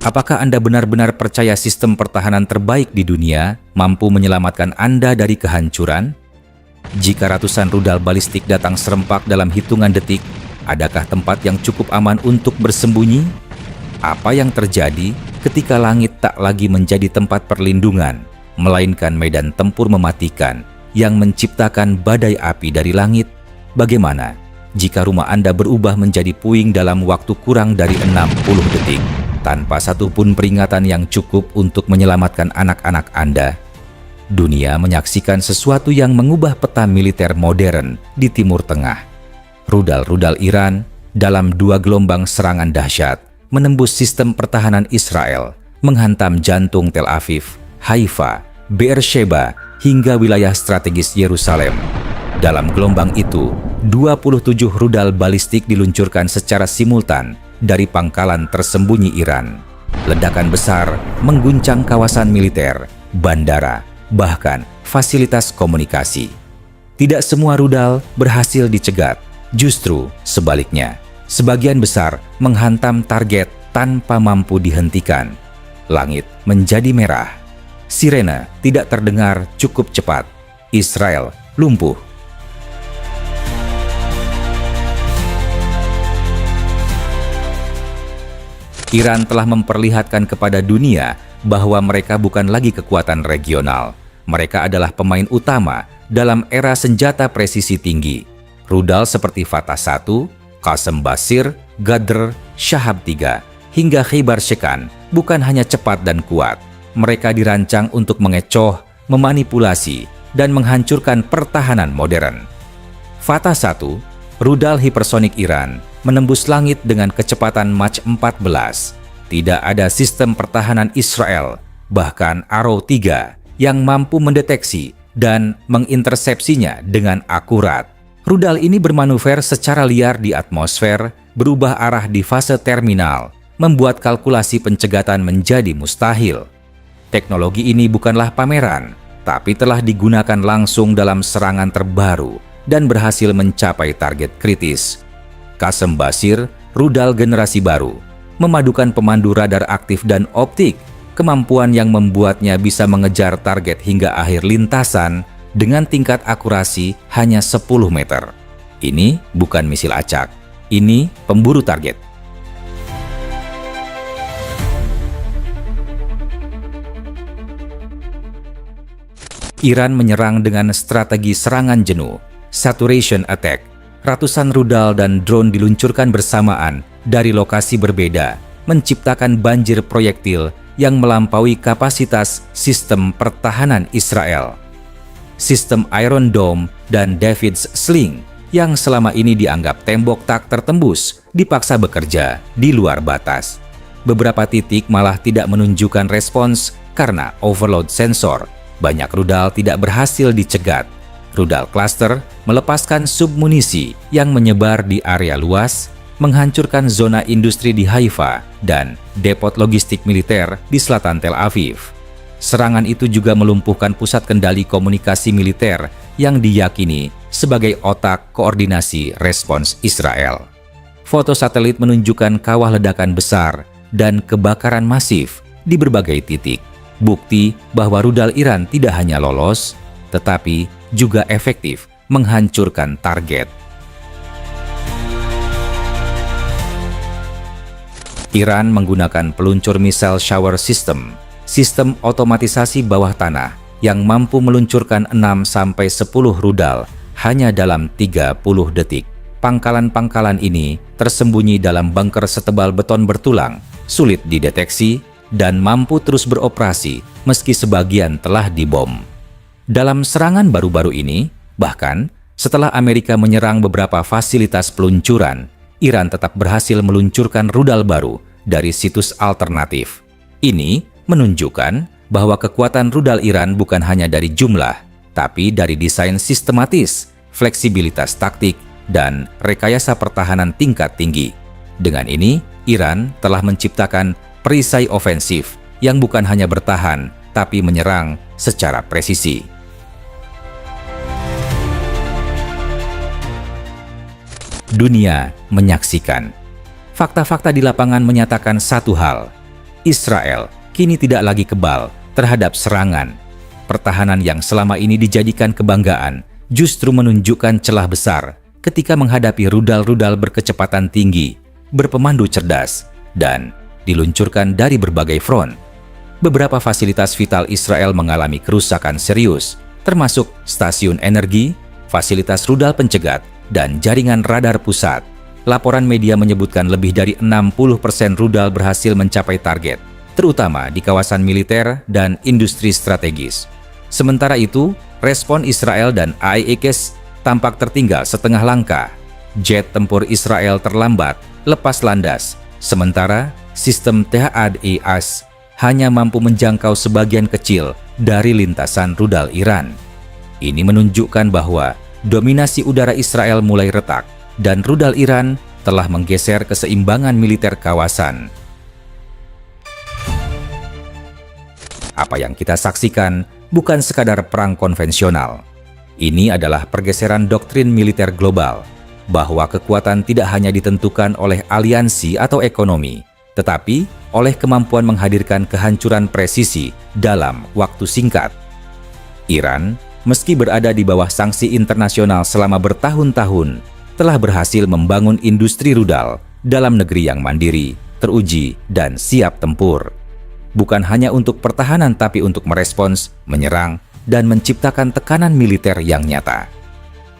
Apakah Anda benar-benar percaya sistem pertahanan terbaik di dunia mampu menyelamatkan Anda dari kehancuran? Jika ratusan rudal balistik datang serempak dalam hitungan detik, adakah tempat yang cukup aman untuk bersembunyi? Apa yang terjadi ketika langit tak lagi menjadi tempat perlindungan, melainkan medan tempur mematikan yang menciptakan badai api dari langit? Bagaimana jika rumah Anda berubah menjadi puing dalam waktu kurang dari 60 detik? Tanpa satupun peringatan yang cukup untuk menyelamatkan anak-anak Anda? Dunia menyaksikan sesuatu yang mengubah peta militer modern di Timur Tengah. Rudal-rudal Iran dalam 2 gelombang serangan dahsyat menembus sistem pertahanan Israel, menghantam jantung Tel Aviv, Haifa, Beersheba, hingga wilayah strategis Yerusalem. Dalam gelombang itu, 27 rudal balistik diluncurkan secara simultan dari pangkalan tersembunyi Iran. Ledakan besar mengguncang kawasan militer, bandara, bahkan fasilitas komunikasi. Tidak semua rudal berhasil dicegat, justru sebaliknya. Sebagian besar menghantam target tanpa mampu dihentikan. Langit menjadi merah. Sirene tidak terdengar cukup cepat. Israel lumpuh. Iran telah memperlihatkan kepada dunia bahwa mereka bukan lagi kekuatan regional. Mereka adalah pemain utama dalam era senjata presisi tinggi. Rudal seperti Fatah 1, Qasem Basir, Ghadr, Shahab 3, hingga Khaybar Shekan bukan hanya cepat dan kuat. Mereka dirancang untuk mengecoh, memanipulasi, dan menghancurkan pertahanan modern. Fatah 1, rudal hipersonik Iran, menembus langit dengan kecepatan Mach 14. Tidak ada sistem pertahanan Israel, bahkan Arrow 3, yang mampu mendeteksi dan mengintersepsinya dengan akurat. Rudal ini bermanuver secara liar di atmosfer, berubah arah di fase terminal, membuat kalkulasi pencegatan menjadi mustahil. Teknologi ini bukanlah pameran, tapi telah digunakan langsung dalam serangan terbaru dan berhasil mencapai target kritis. Qasem Basir, rudal generasi baru, memadukan pemandu radar aktif dan optik, kemampuan yang membuatnya bisa mengejar target hingga akhir lintasan dengan tingkat akurasi hanya 10 meter. Ini bukan misil acak, ini pemburu target. Iran menyerang dengan strategi serangan jenuh, saturation attack. Ratusan rudal dan drone diluncurkan bersamaan dari lokasi berbeda, menciptakan banjir proyektil yang melampaui kapasitas sistem pertahanan Israel. Sistem Iron Dome dan David's Sling yang selama ini dianggap tembok tak tertembus dipaksa bekerja di luar batas. Beberapa titik malah tidak menunjukkan respons karena overload sensor. Banyak rudal tidak berhasil dicegat. Rudal cluster melepaskan submunisi yang menyebar di area luas, menghancurkan zona industri di Haifa dan depot logistik militer di selatan Tel Aviv. Serangan itu juga melumpuhkan pusat kendali komunikasi militer yang diyakini sebagai otak koordinasi respons Israel. Foto satelit menunjukkan kawah ledakan besar dan kebakaran masif di berbagai titik. Bukti bahwa rudal Iran tidak hanya lolos, tetapi juga efektif menghancurkan target. Iran menggunakan peluncur missile shower system, sistem otomatisasi bawah tanah yang mampu meluncurkan 6-10 rudal hanya dalam 30 detik. Pangkalan-pangkalan ini tersembunyi dalam bunker setebal beton bertulang, sulit dideteksi, dan mampu terus beroperasi meski sebagian telah dibom. Dalam serangan baru-baru ini, bahkan setelah Amerika menyerang beberapa fasilitas peluncuran, Iran tetap berhasil meluncurkan rudal baru dari situs alternatif. Ini menunjukkan bahwa kekuatan rudal Iran bukan hanya dari jumlah, tapi dari desain sistematis, fleksibilitas taktik, dan rekayasa pertahanan tingkat tinggi. Dengan ini, Iran telah menciptakan perisai ofensif yang bukan hanya bertahan, tapi menyerang secara presisi. Dunia menyaksikan. Fakta-fakta di lapangan menyatakan satu hal: Israel kini tidak lagi kebal terhadap serangan. Pertahanan yang selama ini dijadikan kebanggaan justru menunjukkan celah besar ketika menghadapi rudal-rudal berkecepatan tinggi, berpemandu cerdas, dan diluncurkan dari berbagai front. Beberapa fasilitas vital Israel mengalami kerusakan serius, termasuk stasiun energi, fasilitas rudal pencegat, dan jaringan radar pusat. Laporan media menyebutkan lebih dari 60% rudal berhasil mencapai target, terutama di kawasan militer dan industri strategis. Sementara itu, respon Israel dan IAX tampak tertinggal setengah langkah. Jet tempur Israel terlambat, lepas landas, sementara sistem THAAD hanya mampu menjangkau sebagian kecil dari lintasan rudal Iran. Ini menunjukkan bahwa dominasi udara Israel mulai retak dan rudal Iran telah menggeser keseimbangan militer kawasan. Apa yang kita saksikan bukan sekadar perang konvensional. Ini adalah pergeseran doktrin militer global, bahwa kekuatan tidak hanya ditentukan oleh aliansi atau ekonomi, tetapi oleh kemampuan menghadirkan kehancuran presisi dalam waktu singkat. Iran, meski berada di bawah sanksi internasional selama bertahun-tahun, telah berhasil membangun industri rudal dalam negeri yang mandiri, teruji, dan siap tempur. Bukan hanya untuk pertahanan tapi untuk merespons, menyerang, dan menciptakan tekanan militer yang nyata.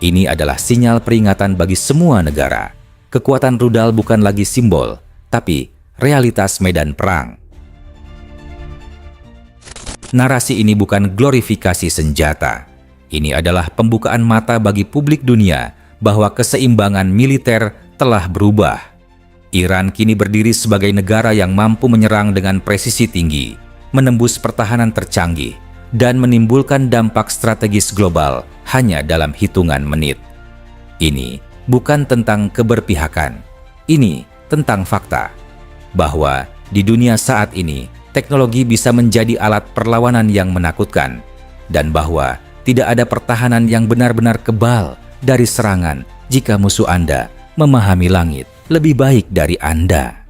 Ini adalah sinyal peringatan bagi semua negara. Kekuatan rudal bukan lagi simbol, tapi realitas medan perang. Narasi ini bukan glorifikasi senjata. Ini adalah pembukaan mata bagi publik dunia bahwa keseimbangan militer telah berubah. Iran kini berdiri sebagai negara yang mampu menyerang dengan presisi tinggi, menembus pertahanan tercanggih, dan menimbulkan dampak strategis global hanya dalam hitungan menit. Ini bukan tentang keberpihakan. Ini tentang fakta bahwa di dunia saat ini, teknologi bisa menjadi alat perlawanan yang menakutkan, dan bahwa tidak ada pertahanan yang benar-benar kebal dari serangan jika musuh Anda memahami langit lebih baik dari Anda.